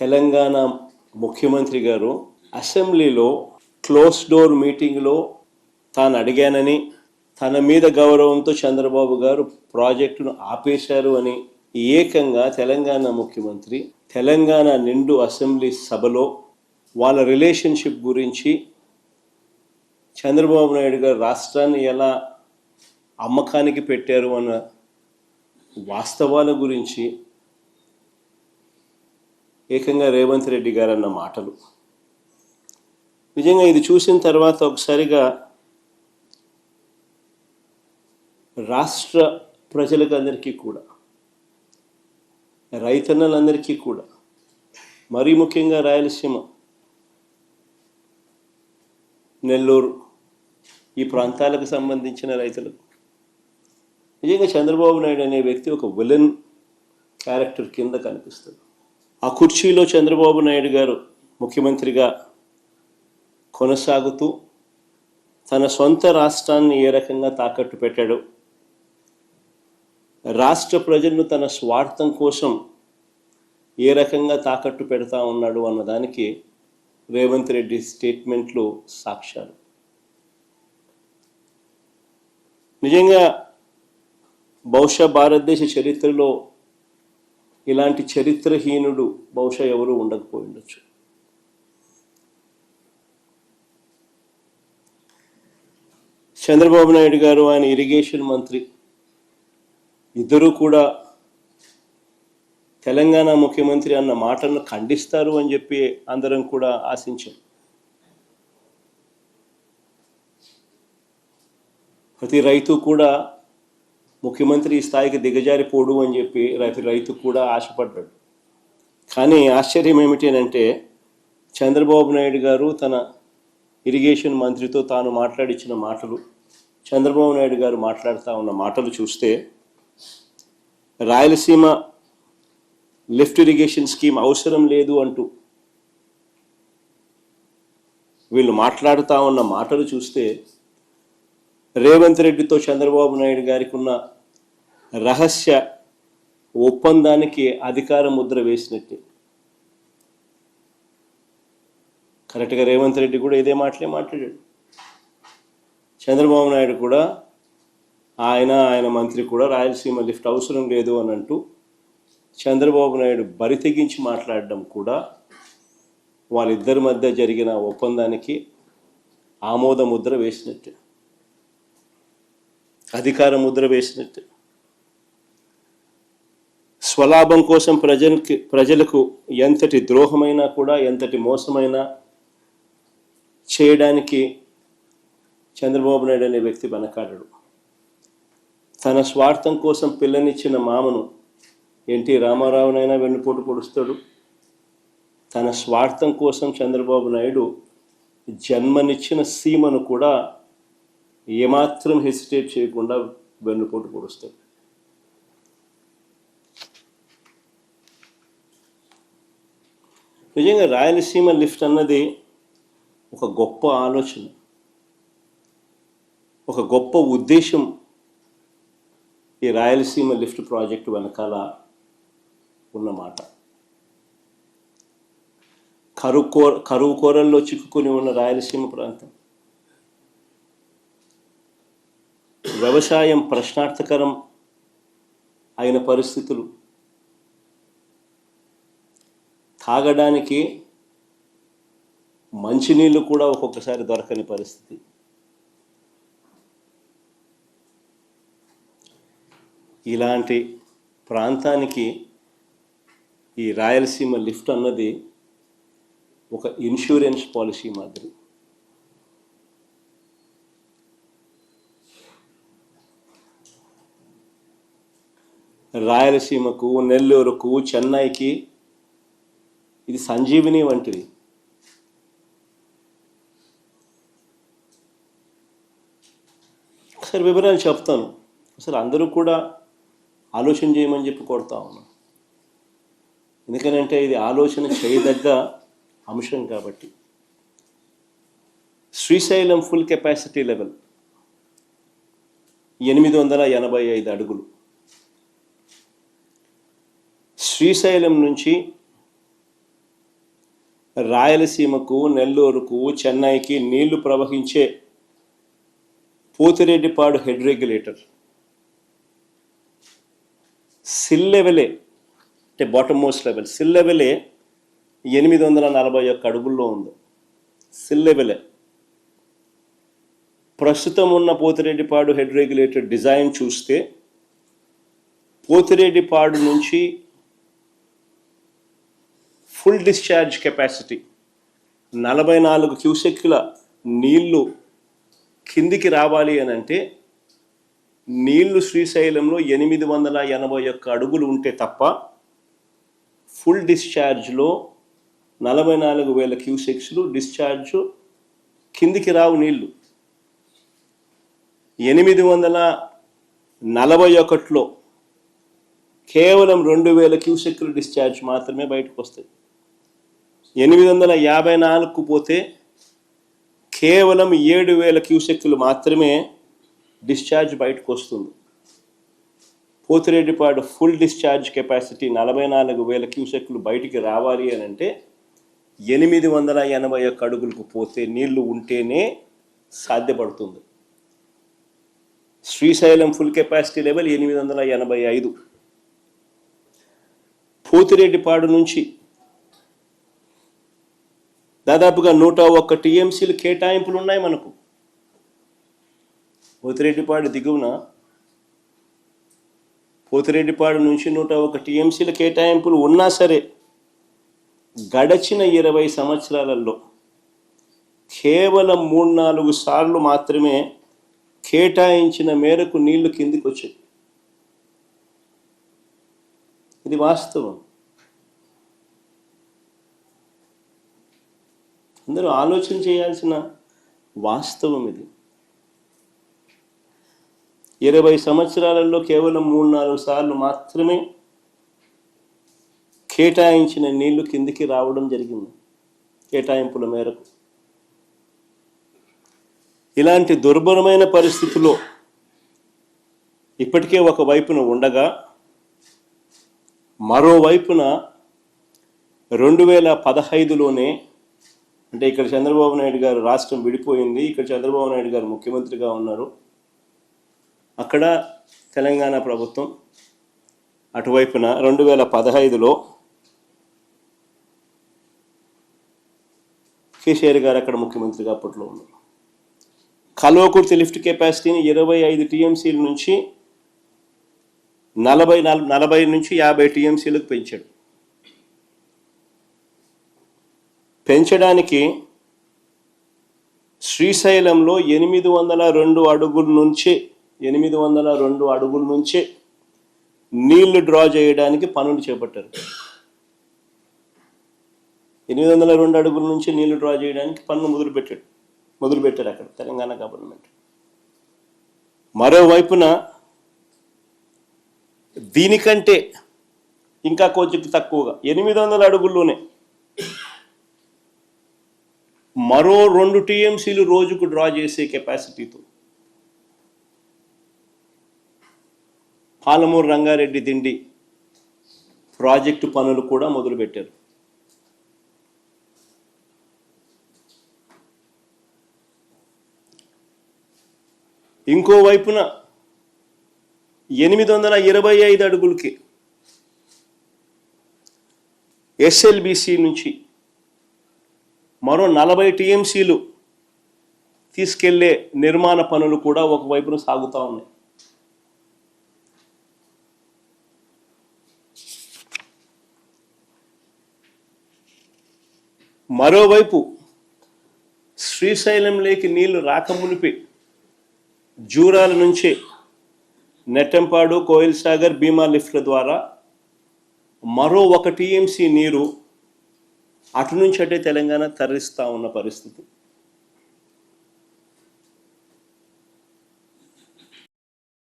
తెలంగాణ ముఖ్యమంత్రి గారు అసెంబ్లీలో క్లోజ్ డోర్ మీటింగ్లో తాను అడిగానని, తన మీద గౌరవంతో చంద్రబాబు గారు ప్రాజెక్టును ఆపేశారు అని ఏకంగా తెలంగాణ ముఖ్యమంత్రి తెలంగాణ నిండు అసెంబ్లీ సభలో వాళ్ళ రిలేషన్షిప్ గురించి, చంద్రబాబు నాయుడు గారు రాష్ట్రాన్ని ఎలా అమ్మకానికి పెట్టారు అన్న వాస్తవాల గురించి ఏకంగా రేవంత్ రెడ్డి గారు అన్న మాటలు నిజంగా ఇది చూసిన తర్వాత ఒకసారిగా రాష్ట్ర ప్రజలకు అందరికీ కూడా, రైతన్నలందరికీ కూడా, మరీ ముఖ్యంగా రాయలసీమ, నెల్లూరు ఈ ప్రాంతాలకు సంబంధించిన రైతులకు నిజంగా చంద్రబాబు నాయుడు అనే వ్యక్తి ఒక విలన్ క్యారెక్టర్ కింద కనిపిస్తుంది. ఆ కుర్చీలో చంద్రబాబు నాయుడు గారు ముఖ్యమంత్రిగా కొనసాగుతూ తన సొంత రాష్ట్రాన్ని ఏ రకంగా తాకట్టు పెట్టాడు, రాష్ట్ర ప్రజలను తన స్వార్థం కోసం ఏ రకంగా తాకట్టు పెడతా ఉన్నాడు అన్నదానికి రేవంత్ రెడ్డి స్టేట్మెంట్లు సాక్ష్యాలు. నిజంగా బహుశా భారతదేశ చరిత్రలో ఇలాంటి చరిత్రహీనుడు బహుశా ఎవరూ ఉండకపోయి ఉండొచ్చు. చంద్రబాబు నాయుడు గారు, ఆయన ఇరిగేషన్ మంత్రి ఇద్దరూ కూడా తెలంగాణ ముఖ్యమంత్రి అన్న మాటలను ఖండిస్తారు అని చెప్పి అందరం కూడా ఆశించాం. ప్రతి రైతు కూడా ముఖ్యమంత్రి ఈ స్థాయికి దిగజారిపోడు అని చెప్పి రైతు కూడా ఆశపడ్డాడు. కానీ ఆశ్చర్యం ఏమిటి అంటే, చంద్రబాబు నాయుడు గారు తన ఇరిగేషన్ మంత్రితో తాను మాట్లాడించిన మాటలు, చంద్రబాబు నాయుడు గారు మాట్లాడుతూ ఉన్న మాటలు చూస్తే, రాయలసీమ లిఫ్ట్ ఇరిగేషన్ స్కీమ్ అవసరం లేదు అంటూ వీళ్ళు మాట్లాడుతూ ఉన్న మాటలు చూస్తే, రేవంత్ రెడ్డితో చంద్రబాబు నాయుడు గారికి ఉన్న రహస్య ఒప్పందానికి అధికార ముద్ర వేసినట్టే. కరెక్ట్గా రేవంత్ రెడ్డి కూడా ఇదే మాటలే మాట్లాడాడు. చంద్రబాబు నాయుడు కూడా, ఆయన మంత్రి కూడా రాయలసీమ లిఫ్ట్ అవసరం లేదు అని అంటూ చంద్రబాబు నాయుడు బరి తెగించి మాట్లాడడం కూడా వాళ్ళిద్దరి మధ్య జరిగిన ఒప్పందానికి ఆమోద ముద్ర వేసినట్టే, అధికార ముద్ర వేసినట్టే. స్వలాభం కోసం ప్రజలకు ఎంతటి ద్రోహమైనా కూడా, ఎంతటి మోసమైనా చేయడానికి చంద్రబాబు నాయుడు అనే వ్యక్తి వెనకాడడు. తన స్వార్థం కోసం పిల్లనిచ్చిన మామను ఎన్టీ రామారావునైనా వెన్నుపోటు పొడుస్తాడు. తన స్వార్థం కోసం చంద్రబాబు నాయుడు జన్మనిచ్చిన సీమను కూడా ఏమాత్రం హెసిటేట్ చేయకుండా వెన్నుపోటు పొడుస్తాడు. నిజంగా రాయలసీమ లిఫ్ట్ అన్నది ఒక గొప్ప ఆలోచన, ఒక గొప్ప ఉద్దేశం ఈ రాయలసీమ లిఫ్ట్ ప్రాజెక్టు వెనకాల ఉన్నమాట. కరువు కోరల్లో చిక్కుకొని ఉన్న రాయలసీమ ప్రాంతం, వ్యవసాయం ప్రశ్నార్థకరం అయిన పరిస్థితులు, తాగడానికి మంచినీళ్ళు కూడా ఒక్కొక్కసారి దొరకని పరిస్థితి. ఇలాంటి ప్రాంతానికి ఈ రాయలసీమ లిఫ్ట్ అన్నది ఒక ఇన్సూరెన్స్ పాలసీ మాదిరి. రాయలసీమకు, నెల్లూరుకు, చెన్నైకి ఇది సంజీవిని వంటిది. ఒకసారి వివరాలు చెప్తాను. అసలు అందరూ కూడా ఆలోచన చేయమని చెప్పి కోరుతా ఉన్నాను. ఎందుకనంటే ఇది ఆలోచన చేయదగ్గ అంశం కాబట్టి. శ్రీశైలం ఫుల్ కెపాసిటీ లెవెల్ 885 అడుగులు. శ్రీశైలం నుంచి రాయలసీమకు, నెల్లూరుకు, చెన్నైకి నీళ్లు ప్రవహించే పోతిరెడ్డిపాడు హెడ్ రెగ్యులేటర్ సిల్ లెవెలే, అంటే బాటమ్ మోస్ట్ లెవెల్ సిల్ లెవెలే 841 అడుగుల్లో ఉంది. సిల్ లెవెలే. ప్రస్తుతం ఉన్న పోతిరెడ్డిపాడు హెడ్ రెగ్యులేటర్ డిజైన్ చూస్తే పోతిరెడ్డిపాడు నుంచి ఫుల్ డిశ్చార్జ్ కెపాసిటీ 44 క్యూసెక్ల నీళ్లు కిందికి రావాలి అని అంటే నీళ్లు శ్రీశైలంలో 881 అడుగులు ఉంటే తప్ప ఫుల్ డిశ్చార్జ్లో 44,000 క్యూసెక్స్లు డిశ్చార్జ్ కిందికి రావు. నీళ్లు 841లో కేవలం 2,000 క్యూసెక్లు డిశ్చార్జ్ మాత్రమే బయటకు వస్తాయి. 854కు పోతే కేవలం 7,000 క్యూసెక్లు మాత్రమే డిశ్చార్జ్ బయటకు వస్తుంది. పోతిరెడ్డిపాడు ఫుల్ డిశ్చార్జ్ కెపాసిటీ 44,000 క్యూసెక్లు బయటికి రావాలి అని అంటే 881 అడుగులకు పోతే నీళ్లు ఉంటేనే సాధ్యపడుతుంది. Srisailam full capacity level 885. Pothireddypadu నుంచి దాదాపుగా 101 టీఎంసీలు కేటాయింపులు ఉన్నాయి మనకు. పోతిరెడ్డిపాడు దిగువన పోతిరెడ్డిపాడు నుంచి 101 టీఎంసీల కేటాయింపులు ఉన్నా సరే గడచిన 20 సంవత్సరాలలో కేవలం 3-4 సార్లు మాత్రమే కేటాయించిన మేరకు నీళ్లు కిందికి వచ్చాయి. ఇది వాస్తవం. అందరూ ఆలోచన చేయాల్సిన వాస్తవం ఇది. 20 సంవత్సరాలలో కేవలం 3-4 సార్లు మాత్రమే కేటాయించిన నీళ్లు కిందికి రావడం జరిగింది కేటాయింపుల మేరకు. ఇలాంటి దుర్భరమైన పరిస్థితిలో ఇప్పటికే ఒక వైపున ఉండగా మరోవైపున 2015లోనే, అంటే ఇక్కడ చంద్రబాబు నాయుడు గారు రాష్ట్రం విడిపోయింది, ఇక్కడ చంద్రబాబు నాయుడు గారు ముఖ్యమంత్రిగా ఉన్నారు, అక్కడ తెలంగాణ ప్రభుత్వం అటువైపున 2015లో కేసీఆర్ గారు అక్కడ ముఖ్యమంత్రిగా అప్పట్లో ఉన్నారు. కల్వకుర్తి లిఫ్ట్ కెపాసిటీని 25 టీఎంసీల నుంచి 40 నుంచి 50 టీఎంసీలకు పెంచాడు. పెంచడానికి శ్రీశైలంలో 802 అడుగుల నుంచే నీళ్లు డ్రా చేయడానికి పనులు చేపట్టారు. 802 అడుగుల నుంచి నీళ్లు డ్రా చేయడానికి పనులు మొదలుపెట్టారు అక్కడ తెలంగాణ గవర్నమెంట్. మరోవైపున దీనికంటే ఇంకా కొంచెం తక్కువగా 800 అడుగుల్లోనే మరో 2 టీఎంసీలు రోజుకు డ్రా చేసే కెపాసిటీతో పాలమూరు రంగారెడ్డి దిండి ప్రాజెక్టు పనులు కూడా మొదలుపెట్టారు. ఇంకోవైపున 825 అడుగులకి ఎస్ఎల్బిసి నుంచి మరో 40 టీఎంసీలు తీసుకెళ్లే నిర్మాణ పనులు కూడా ఒకవైపున సాగుతూ ఉన్నాయి. మరోవైపు శ్రీశైలంలోకి నీళ్లు రాకమునిపే జూరాల నుంచే నెట్టంపాడు, కోయిల్ సాగర్, భీమా లిఫ్ట్ల ద్వారా మరో 1 టీఎంసీ నీరు అటు నుంచి అటే తెలంగాణ తరలిస్తూ ఉన్న పరిస్థితి.